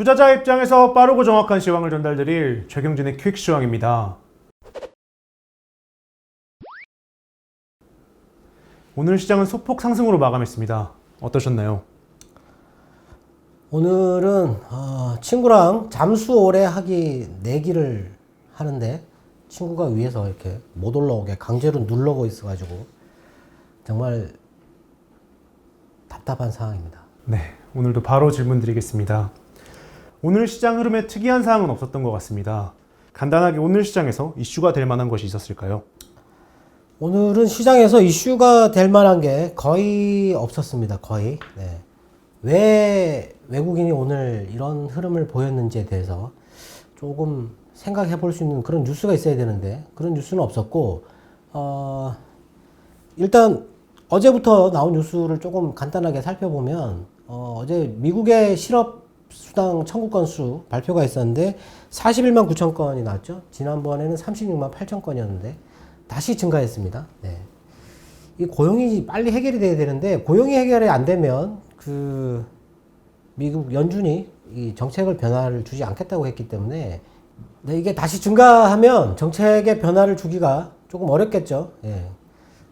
투자자 입장에서 빠르고 정확한 시황을 전달드릴 최경진의 퀵 시황입니다. 오늘 시장은 소폭 상승으로 마감했습니다. 어떠셨나요? 오늘은 친구랑 잠수 오래 하기 내기를 하는데 친구가 위에서 이렇게 못 올라오게 강제로 누르고 있어가지고 정말 답답한 상황입니다. 네, 오늘도 바로 질문 드리겠습니다. 오늘 시장 흐름에 특이한 사항은 없었던 것 같습니다. 간단하게 오늘 시장에서 이슈가 될 만한 것이 있었을까요? 오늘은 시장에서 이슈가 될 만한 게 거의 없었습니다. 거의. 네. 왜 외국인이 오늘 이런 흐름을 보였는지에 대해서 조금 생각해 볼 수 있는 그런 뉴스가 있어야 되는데 그런 뉴스는 없었고 일단 어제부터 나온 뉴스를 조금 간단하게 살펴보면 어제 미국의 실업수당 청구 건수 발표가 있었는데 41만 9천 건이 나왔죠. 지난번에는 36만 8천 건이었는데 다시 증가했습니다. 네. 이 고용이 빨리 해결이 돼야 되는데 고용이 해결이 안 되면 그 미국 연준이 이 정책을 변화를 주지 않겠다고 했기 때문에 네, 이게 다시 증가하면 정책의 변화를 주기가 조금 어렵겠죠. 예.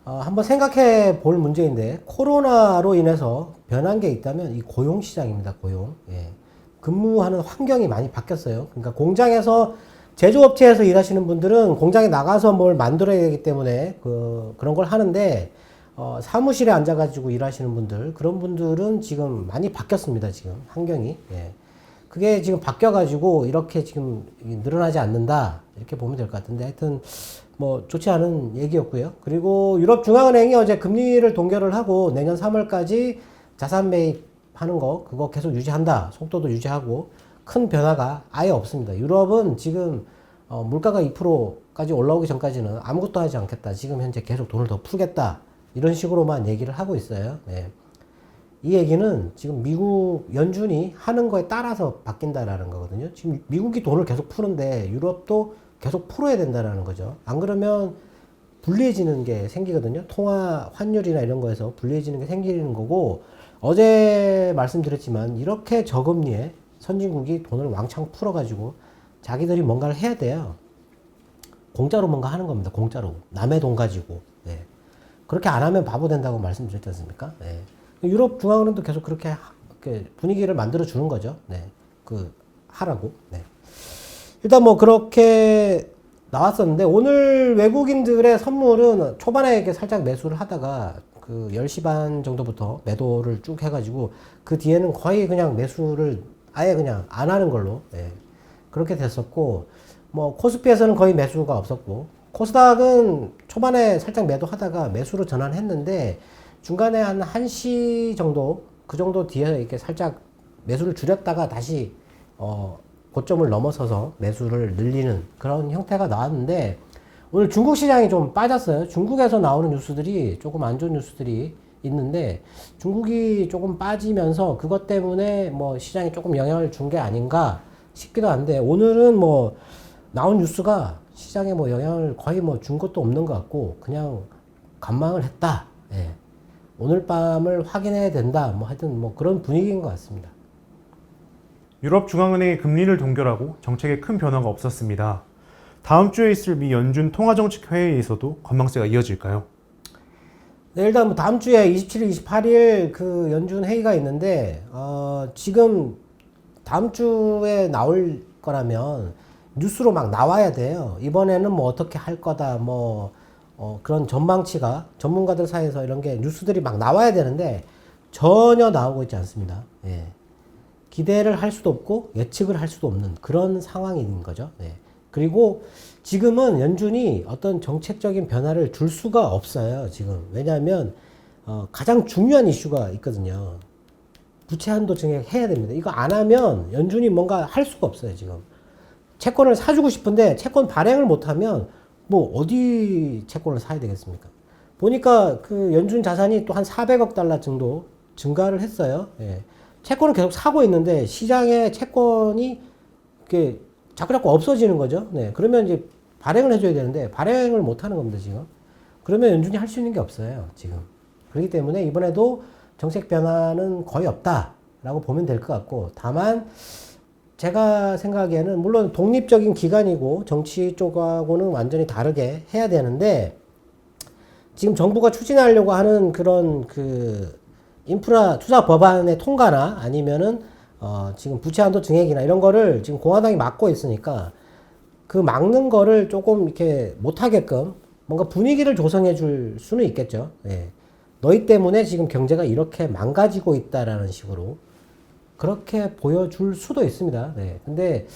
한번 생각해 볼 문제인데 코로나로 인해서 변한 게 있다면 이 고용 시장입니다. 고용. 예. 근무하는 환경이 많이 바뀌었어요. 그러니까 공장에서 제조업체에서 일하시는 분들은 공장에 나가서 뭘 만들어야 되기 때문에 그런 걸 하는데 사무실에 앉아가지고 일하시는 분들 그런 분들은 지금 많이 바뀌었습니다. 지금 환경이. 예. 그게 지금 바뀌어가지고 이렇게 지금 늘어나지 않는다 이렇게 보면 될 것 같은데 하여튼 뭐 좋지 않은 얘기였고요. 그리고 유럽중앙은행이 어제 금리를 동결을 하고 내년 3월까지 자산 매입하는 거 그거 계속 유지한다. 속도도 유지하고 큰 변화가 아예 없습니다. 유럽은 지금 물가가 2%까지 올라오기 전까지는 아무것도 하지 않겠다. 지금 현재 계속 돈을 더 풀겠다. 이런 식으로만 얘기를 하고 있어요. 네. 이 얘기는 지금 미국 연준이 하는 거에 따라서 바뀐다라는 거거든요. 지금 미국이 돈을 계속 푸는데 유럽도 계속 풀어야 된다라는 거죠. 안 그러면 불리해지는 게 생기거든요. 통화 환율이나 이런 거에서 불리해지는 게 생기는 거고 어제 말씀드렸지만 이렇게 저금리에 선진국이 돈을 왕창 풀어가지고 자기들이 뭔가를 해야 돼요. 공짜로 뭔가 하는 겁니다. 공짜로. 남의 돈 가지고. 네. 그렇게 안 하면 바보 된다고 말씀드렸지 않습니까? 네. 유럽 중앙은행도 계속 그렇게 분위기를 만들어 주는 거죠. 네. 하라고. 네. 일단 뭐 그렇게 나왔었는데 오늘 외국인들의 선물은 초반에 이렇게 살짝 매수를 하다가 10시 반 정도부터 매도를 쭉 해가지고 그 뒤에는 거의 그냥 매수를 아예 그냥 안 하는 걸로 네. 그렇게 됐었고 뭐 코스피에서는 거의 매수가 없었고 코스닥은 초반에 살짝 매도하다가 매수로 전환했는데 중간에 한 1시 정도 그 정도 뒤에 이렇게 살짝 매수를 줄였다가 다시 고점을 넘어서서 매수를 늘리는 그런 형태가 나왔는데 오늘 중국 시장이 좀 빠졌어요. 중국에서 나오는 뉴스들이 조금 안 좋은 뉴스들이 있는데 중국이 조금 빠지면서 그것 때문에 뭐 시장에 조금 영향을 준 게 아닌가 싶기도 한데 오늘은 뭐 나온 뉴스가 시장에 뭐 영향을 거의 뭐 준 것도 없는 것 같고 그냥 관망을 했다. 예. 오늘 밤을 확인해야 된다. 뭐 하여튼 뭐 그런 분위기인 것 같습니다. 유럽중앙은행이 금리를 동결하고 정책에 큰 변화가 없었습니다. 다음 주에 있을 미 연준 통화정책 회의에서도 관망세가 이어질까요? 네, 일단 뭐 다음 주에 27일, 28일 그 연준 회의가 있는데 지금 다음 주에 나올 거라면 뉴스로 막 나와야 돼요. 이번에는 뭐 어떻게 할 거다, 뭐 그런 전망치가 전문가들 사이에서 이런 게 뉴스들이 막 나와야 되는데 전혀 나오고 있지 않습니다. 예. 기대를 할 수도 없고 예측을 할 수도 없는 그런 상황인 거죠. 예. 그리고 지금은 연준이 어떤 정책적인 변화를 줄 수가 없어요. 지금 왜냐하면 가장 중요한 이슈가 있거든요. 부채 한도 증액해야 됩니다. 이거 안 하면 연준이 뭔가 할 수가 없어요. 지금 채권을 사주고 싶은데 채권 발행을 못하면 뭐 어디 채권을 사야 되겠습니까? 보니까 그 연준 자산이 또 한 400억 달러 정도 증가를 했어요. 예. 채권을 계속 사고 있는데 시장에 채권이 이렇게 자꾸 없어지는 거죠. 네. 그러면 이제 발행을 해줘야 되는데 발행을 못 하는 겁니다, 지금. 그러면 연준이 할 수 있는 게 없어요, 지금. 그렇기 때문에 이번에도 정책 변화는 거의 없다라고 보면 될 것 같고, 다만 제가 생각에는 물론 독립적인 기관이고 정치 쪽하고는 완전히 다르게 해야 되는데 지금 정부가 추진하려고 하는 그런 그 인프라 투자 법안의 통과나 아니면은 지금 부채 한도 증액이나 이런 거를 지금 공화당이 막고 있으니까 그 막는 거를 조금 이렇게 못하게끔 뭔가 분위기를 조성해 줄 수는 있겠죠. 예. 너희 때문에 지금 경제가 이렇게 망가지고 있다라는 식으로 그렇게 보여줄 수도 있습니다. 네. 근데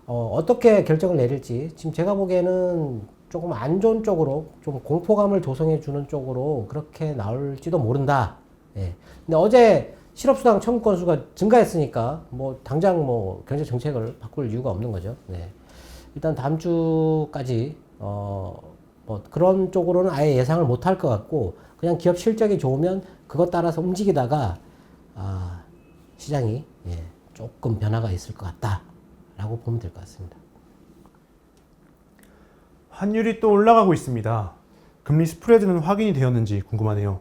어떻게 결정을 내릴지 지금 제가 보기에는 조금 안 좋은 쪽으로 좀 공포감을 조성해 주는 쪽으로 그렇게 나올지도 모른다. 예. 근데 어제 실업수당 청구 건수가 증가했으니까 뭐 당장 뭐 경제 정책을 바꿀 이유가 없는 거죠. 네. 일단 다음 주까지 뭐 그런 쪽으로는 아예 예상을 못 할 것 같고 그냥 기업 실적이 좋으면 그것 따라서 움직이다가 시장이 조금 변화가 있을 것 같다라고 보면 될 것 같습니다. 환율이 또 올라가고 있습니다. 금리 스프레드는 확인이 되었는지 궁금하네요.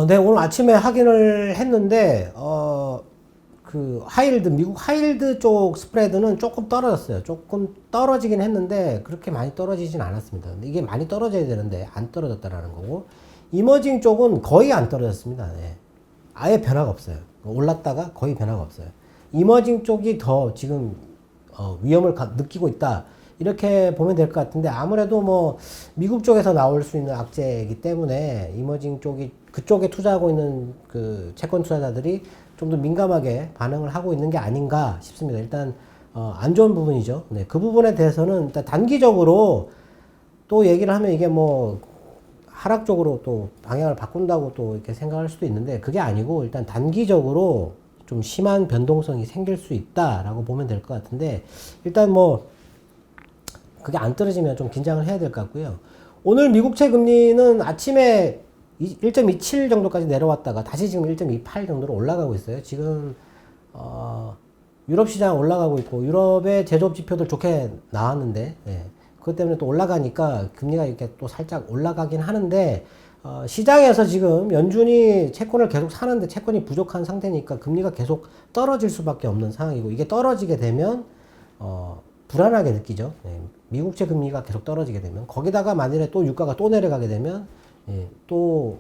네, 오늘 아침에 확인을 했는데, 그, 하이힐드, 미국 하이힐드 쪽 스프레드는 조금 떨어졌어요. 조금 떨어지긴 했는데, 그렇게 많이 떨어지진 않았습니다. 근데 이게 많이 떨어져야 되는데, 안 떨어졌다라는 거고, 이머징 쪽은 거의 안 떨어졌습니다. 네. 아예 변화가 없어요. 올랐다가 거의 변화가 없어요. 이머징 쪽이 더 지금, 위험을 느끼고 있다. 이렇게 보면 될 것 같은데 아무래도 뭐 미국 쪽에서 나올 수 있는 악재이기 때문에 이머징 쪽이 그쪽에 투자하고 있는 그 채권 투자자들이 좀 더 민감하게 반응을 하고 있는 게 아닌가 싶습니다. 일단 안 좋은 부분이죠. 네, 그 부분에 대해서는 일단 단기적으로 또 얘기를 하면 이게 뭐 하락 쪽으로 또 방향을 바꾼다고 또 이렇게 생각할 수도 있는데 그게 아니고 일단 단기적으로 좀 심한 변동성이 생길 수 있다라고 보면 될 것 같은데 일단 뭐 그게 안 떨어지면 좀 긴장을 해야 될 것 같고요. 오늘 미국채 금리는 아침에 1.27 정도까지 내려왔다가 다시 지금 1.28 정도로 올라가고 있어요. 지금 유럽 시장 올라가고 있고 유럽의 제조업 지표들 좋게 나왔는데 그것 때문에 또 올라가니까 금리가 이렇게 또 살짝 올라가긴 하는데 시장에서 지금 연준이 채권을 계속 사는데 채권이 부족한 상태니까 금리가 계속 떨어질 수밖에 없는 상황이고 이게 떨어지게 되면 불안하게 느끼죠. 미국채 금리가 계속 떨어지게 되면 거기다가 만일에 또 유가가 또 내려가게 되면 또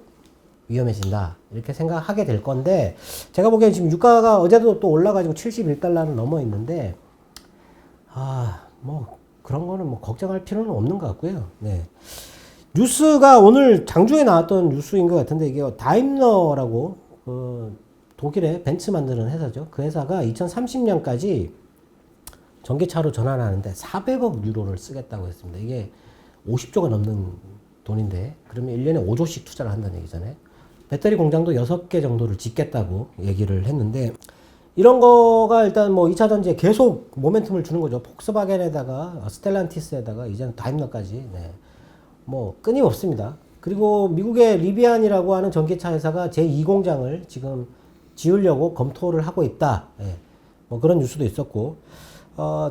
위험해진다 이렇게 생각하게 될 건데 제가 보기엔 지금 유가가 어제도 또 올라가지고 71달러는 넘어 있는데 뭐 그런 거는 뭐 걱정할 필요는 없는 것 같고요. 네. 뉴스가 오늘 장중에 나왔던 뉴스인 것 같은데 이게 다임러라고 독일의 벤츠 만드는 회사죠. 그 회사가 2030년까지 전기차로 전환하는데 400억 유로를 쓰겠다고 했습니다. 이게 50조가 넘는 돈인데 그러면 1년에 5조씩 투자를 한다는 얘기잖아요. 배터리 공장도 6개 정도를 짓겠다고 얘기를 했는데 이런 거가 일단 뭐 2차 전지에 계속 모멘텀을 주는 거죠. 폭스바겐에다가 스텔란티스에다가 이제는 다임러까지 뭐 끊임없습니다. 그리고 미국의 리비안이라고 하는 전기차 회사가 제2공장을 지금 지으려고 검토를 하고 있다. 뭐 그런 뉴스도 있었고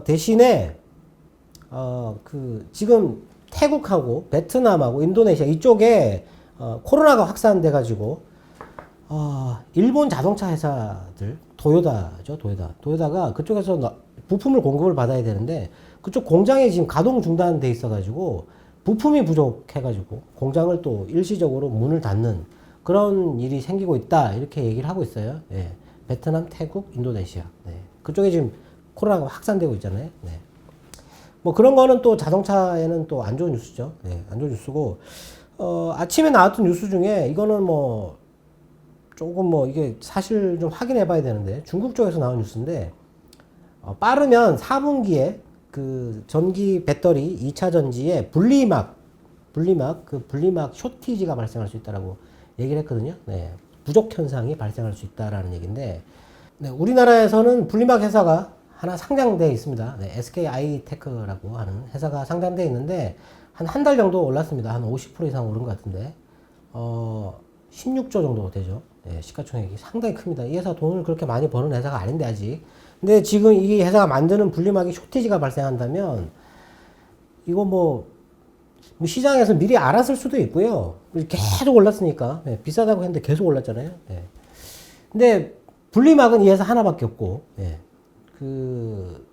대신에 지금 태국하고 베트남하고 인도네시아 이쪽에 코로나가 확산돼 가지고 일본 자동차 회사들 도요타죠. 도요타가 그쪽에서 부품을 공급을 받아야 되는데 그쪽 공장이 지금 가동 중단돼 있어 가지고 부품이 부족해 가지고 공장을 또 일시적으로 문을 닫는 그런 일이 생기고 있다. 이렇게 얘기를 하고 있어요. 베트남, 태국, 인도네시아. 그쪽에 지금 코로나가 확산되고 있잖아요. 뭐 그런 거는 또 자동차에는 또 안 좋은 뉴스죠. 안 좋은 뉴스고 아침에 나왔던 뉴스 중에 이거는 뭐 조금 뭐 이게 사실 좀 확인해 봐야 되는데 중국 쪽에서 나온 뉴스인데 빠르면 4분기에 그 전기 배터리 2차 전지에 분리막 쇼티지가 발생할 수 있다라고 얘기를 했거든요. 부족 현상이 발생할 수 있다라는 얘기인데 우리나라에서는 분리막 회사가 하나 상장되어 있습니다. SK 아이테크라고 하는 회사가 상장되어 있는데 한 달 정도 올랐습니다. 한 50% 이상 오른 것 같은데 16조 정도 되죠. 시가총액이 상당히 큽니다. 이 회사 돈을 그렇게 많이 버는 회사가 아닌데 아직. 근데 지금 이 회사가 만드는 분리막이 쇼티지가 발생한다면 이거 뭐 시장에서 미리 알았을 수도 있고요. 계속 올랐으니까 비싸다고 했는데 계속 올랐잖아요. 근데 분리막은 이 회사 하나밖에 없고 그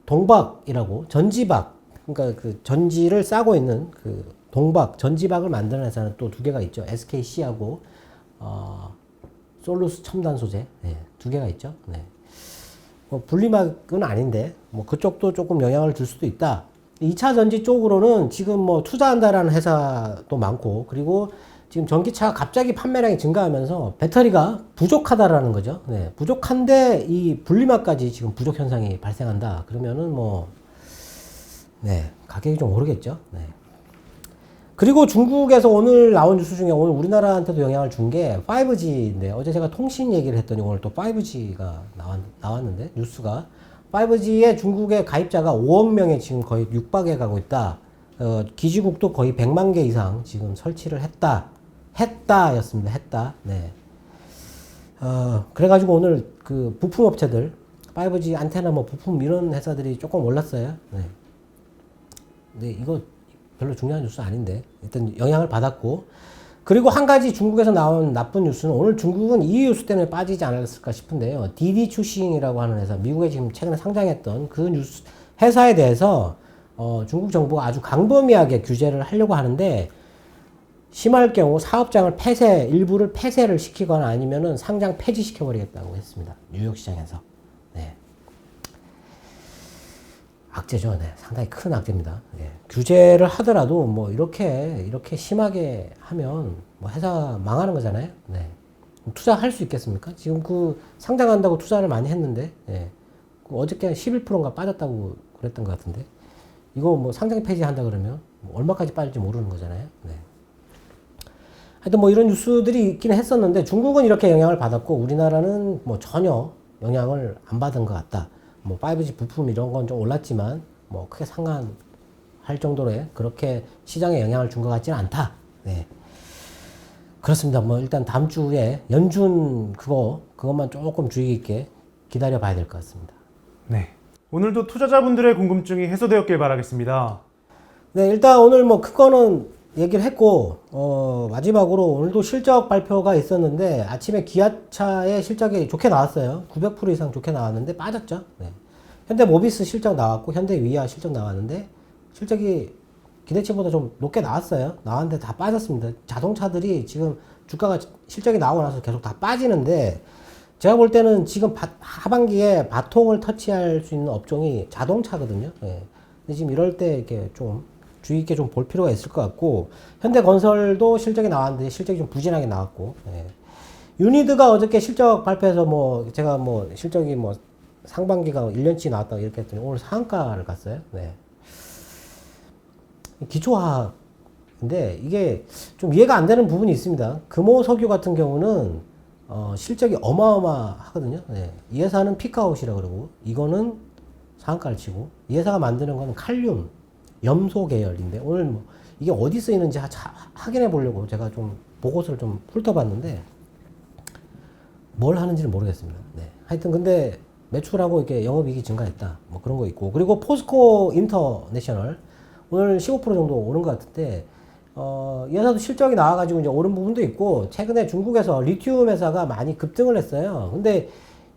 동박이라고 전지박, 그러니까 그 전지를 싸고 있는 그 동박, 전지박을 만드는 회사는 또 두 개가 있죠. SKC하고 솔루스 첨단 소재, 네, 두 개가 있죠. 네. 뭐 분리막은 아닌데 뭐 그쪽도 조금 영향을 줄 수도 있다. 2차 전지 쪽으로는 지금 뭐 투자한다라는 회사도 많고, 그리고 지금 전기차가 갑자기 판매량이 증가하면서 배터리가 부족하다라는 거죠. 네, 부족한데 이 분리막까지 지금 부족 현상이 발생한다. 그러면은 뭐 네, 가격이 좀 오르겠죠. 네. 그리고 중국에서 오늘 나온 뉴스 중에 오늘 우리나라한테도 영향을 준 게 5G인데, 어제 제가 통신 얘기를 했더니 오늘 또 5G가 나왔는데, 뉴스가 5G에 중국의 가입자가 5억 명에 지금 거의 육박해 가고 있다. 기지국도 거의 100만 개 이상 지금 설치를 했다였습니다. 했다. 네. 그래가지고 오늘 그 부품 업체들, 5G 안테나 뭐 부품 이런 회사들이 조금 올랐어요. 네. 근데 이거 별로 중요한 뉴스 아닌데 일단 영향을 받았고, 그리고 한 가지 중국에서 나온 나쁜 뉴스는, 오늘 중국은 이 뉴스 때문에 빠지지 않았을까 싶은데요. 디디 추싱이라고 하는 회사, 미국에 지금 최근에 상장했던 그 뉴스 회사에 대해서 중국 정부가 아주 광범위하게 규제를 하려고 하는데, 심할 경우 사업장을 일부를 폐쇄를 시키거나 아니면은 상장 폐지시켜버리겠다고 했습니다. 뉴욕 시장에서. 네. 악재죠. 네. 상당히 큰 악재입니다. 예. 규제를 하더라도 뭐 이렇게 심하게 하면 뭐 회사 망하는 거잖아요. 네. 투자할 수 있겠습니까? 지금 그 상장한다고 투자를 많이 했는데, 예. 그 어저께 11%인가 빠졌다고 그랬던 것 같은데, 이거 뭐 상장 폐지한다 그러면 뭐 얼마까지 빠질지 모르는 거잖아요. 네. 하여튼 뭐 이런 뉴스들이 있긴 했었는데, 중국은 이렇게 영향을 받았고 우리나라는 뭐 전혀 영향을 안 받은 것 같다. 뭐 5G 부품 이런 건 좀 올랐지만 뭐 크게 상관할 정도로의 그렇게 시장에 영향을 준 것 같지는 않다. 네. 그렇습니다. 뭐 일단 다음 주에 연준 그것만 조금 주의 깊게 기다려 봐야 될 것 같습니다. 네. 오늘도 투자자분들의 궁금증이 해소되었길 바라겠습니다. 네, 일단 오늘 뭐 그거는 얘기를 했고, 마지막으로 오늘도 실적 발표가 있었는데, 아침에 기아차의 실적이 좋게 나왔어요. 900% 이상 좋게 나왔는데 빠졌죠. 네. 현대모비스 실적 나왔고, 현대위아 실적 나왔는데, 실적이 기대치보다 좀 높게 나왔어요. 나왔는데 다 빠졌습니다. 자동차들이 지금 주가가 실적이 나오고 나서 계속 다 빠지는데, 제가 볼 때는 지금 하반기에 바통을 터치할 수 있는 업종이 자동차거든요. 네. 근데 지금 이럴 때 이렇게 좀 주의 있게 좀 볼 필요가 있을 것 같고, 현대건설도 실적이 나왔는데 실적이 좀 부진하게 나왔고, 예. 유니드가 어저께 실적 발표해서 뭐 제가 뭐 실적이 뭐 상반기가 1년치 나왔다고 이렇게 했더니 오늘 상한가를 갔어요. 네. 기초화학인데 이게 좀 이해가 안 되는 부분이 있습니다. 금호석유 같은 경우는 실적이 어마어마하거든요. 네. 이 회사는 피크아웃이라 그러고, 이거는 상한가를 치고, 이 회사가 만드는 건 칼륨 염소 계열인데, 오늘 뭐 이게 어디 쓰이는지 확인해 보려고 제가 좀 보고서를 좀 훑어봤는데 뭘 하는지는 모르겠습니다. 네. 하여튼 근데 매출하고 이렇게 영업이익이 증가했다, 뭐 그런 거 있고, 그리고 포스코 인터내셔널 오늘 15% 정도 오른 것 같은데, 이 회사도 실적이 나와가지고 이제 오른 부분도 있고, 최근에 중국에서 리튬 회사가 많이 급등을 했어요. 근데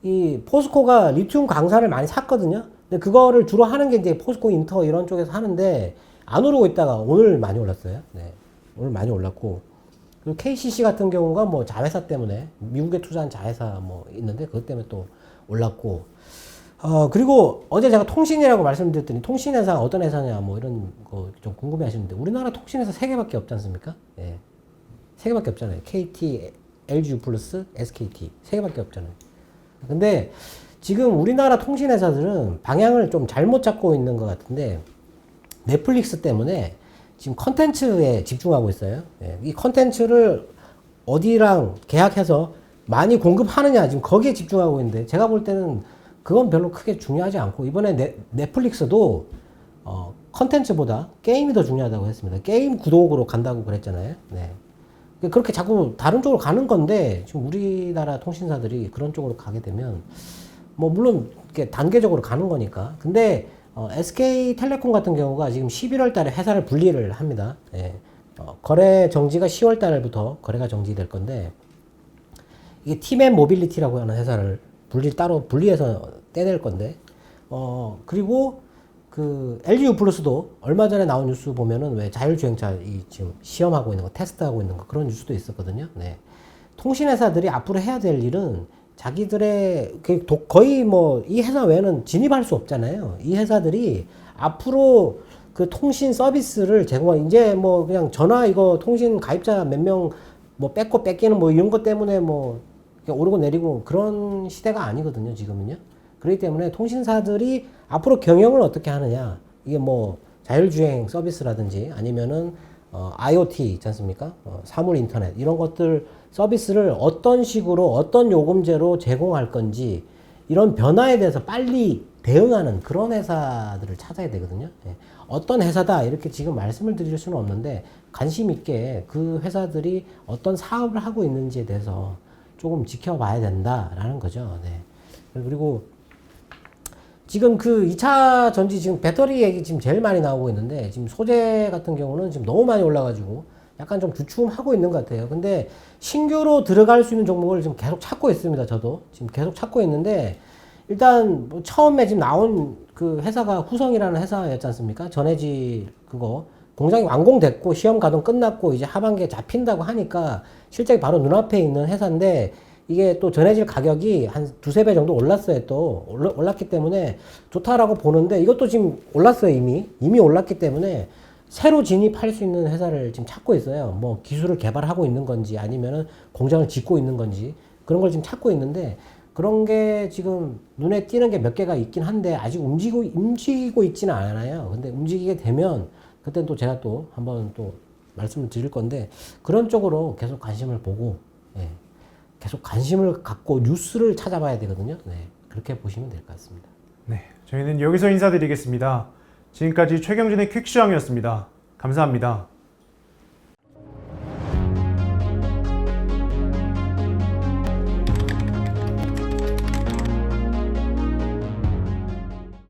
이 포스코가 리튬 광산을 많이 샀거든요. 근데 그거를 주로 하는 게 이제 포스코 인터 이런 쪽에서 하는데 안 오르고 있다가 오늘 많이 올랐어요. 네. 오늘 많이 올랐고, 그리고 KCC 같은 경우가 뭐 자회사 때문에, 미국에 투자한 자회사 뭐 있는데 그것 때문에 또 올랐고, 그리고 어제 제가 통신이라고 말씀드렸더니 통신회사 어떤 회사냐 뭐 이런 거 좀 궁금해 하시는데, 우리나라 통신회사 3개밖에 없지 않습니까? 예. 3개밖에 없잖아요. KT, LG 플러스, SKT 3개밖에 없잖아요. 근데 지금 우리나라 통신회사들은 방향을 좀 잘못 잡고 있는 것 같은데, 넷플릭스 때문에 지금 컨텐츠에 집중하고 있어요. 예. 이 컨텐츠를 어디랑 계약해서 많이 공급하느냐, 지금 거기에 집중하고 있는데, 제가 볼 때는 그건 별로 크게 중요하지 않고, 이번에 넷플릭스도 컨텐츠보다 게임이 더 중요하다고 했습니다. 게임 구독으로 간다고 그랬잖아요. 네. 그렇게 자꾸 다른 쪽으로 가는 건데, 지금 우리나라 통신사들이 그런 쪽으로 가게 되면 뭐 물론 이렇게 단계적으로 가는 거니까. 근데 SK텔레콤 같은 경우가 지금 11월 달에 회사를 분리를 합니다. 예. 거래 정지가 10월 달부터 거래가 정지될 건데, 이게 티맨 모빌리티라고 하는 회사를 따로 분리해서 떼낼 건데, 그리고 그 LG U+도 얼마 전에 나온 뉴스 보면은 왜 자율주행차 지금 시험하고 있는 거, 테스트하고 있는 거 그런 뉴스도 있었거든요. 네. 통신회사들이 앞으로 해야 될 일은 자기들의 거의 뭐 이 회사 외에는 진입할 수 없잖아요. 이 회사들이 앞으로 그 통신 서비스를 이제 뭐 그냥 전화 이거 통신 가입자 몇 명 뭐 뺏고 뺏기는 뭐 이런 것 때문에 뭐 오르고 내리고 그런 시대가 아니거든요, 지금은요. 그렇기 때문에 통신사들이 앞으로 경영을 어떻게 하느냐, 이게 뭐 자율주행 서비스라든지 아니면은 IoT 있지 않습니까? 사물 인터넷 이런 것들 서비스를 어떤 식으로 어떤 요금제로 제공할 건지 이런 변화에 대해서 빨리 대응하는 그런 회사들을 찾아야 되거든요. 예. 어떤 회사다 이렇게 지금 말씀을 드릴 수는 없는데 관심 있게 그 회사들이 어떤 사업을 하고 있는지에 대해서 조금 지켜봐야 된다라는 거죠. 네. 그리고 지금 그 2차 전지 지금 배터리 얘기 지금 제일 많이 나오고 있는데 지금 소재 같은 경우는 지금 너무 많이 올라가지고 약간 좀 주춤하고 있는 것 같아요. 근데 신규로 들어갈 수 있는 종목을 지금 계속 찾고 있습니다. 저도 지금 계속 찾고 있는데 일단 뭐 처음에 지금 나온 그 회사가 후성이라는 회사였지 않습니까? 전해질 그거 공장이 완공됐고 시험 가동 끝났고 이제 하반기에 잡힌다고 하니까 실제 바로 눈앞에 있는 회사인데 이게 또 전해질 가격이 한 두세 배 정도 올랐어요. 또 올랐기 때문에 좋다라고 보는데 이것도 지금 올랐어요. 이미 올랐기 때문에 새로 진입할 수 있는 회사를 지금 찾고 있어요. 뭐 기술을 개발하고 있는 건지 아니면은 공장을 짓고 있는 건지 그런 걸 지금 찾고 있는데 그런 게 지금 눈에 띄는 게 몇 개가 있긴 한데 아직 움직이고 있지는 않아요. 근데 움직이게 되면 그때는 또 제가 또 한번 또 말씀을 드릴 건데 그런 쪽으로 계속 관심을 보고 예. 계속 관심을 갖고 뉴스를 찾아봐야 되거든요. 네, 그렇게 보시면 될 것 같습니다. 네, 저희는 여기서 인사드리겠습니다. 지금까지 최경진의 퀵시황이었습니다. 감사합니다.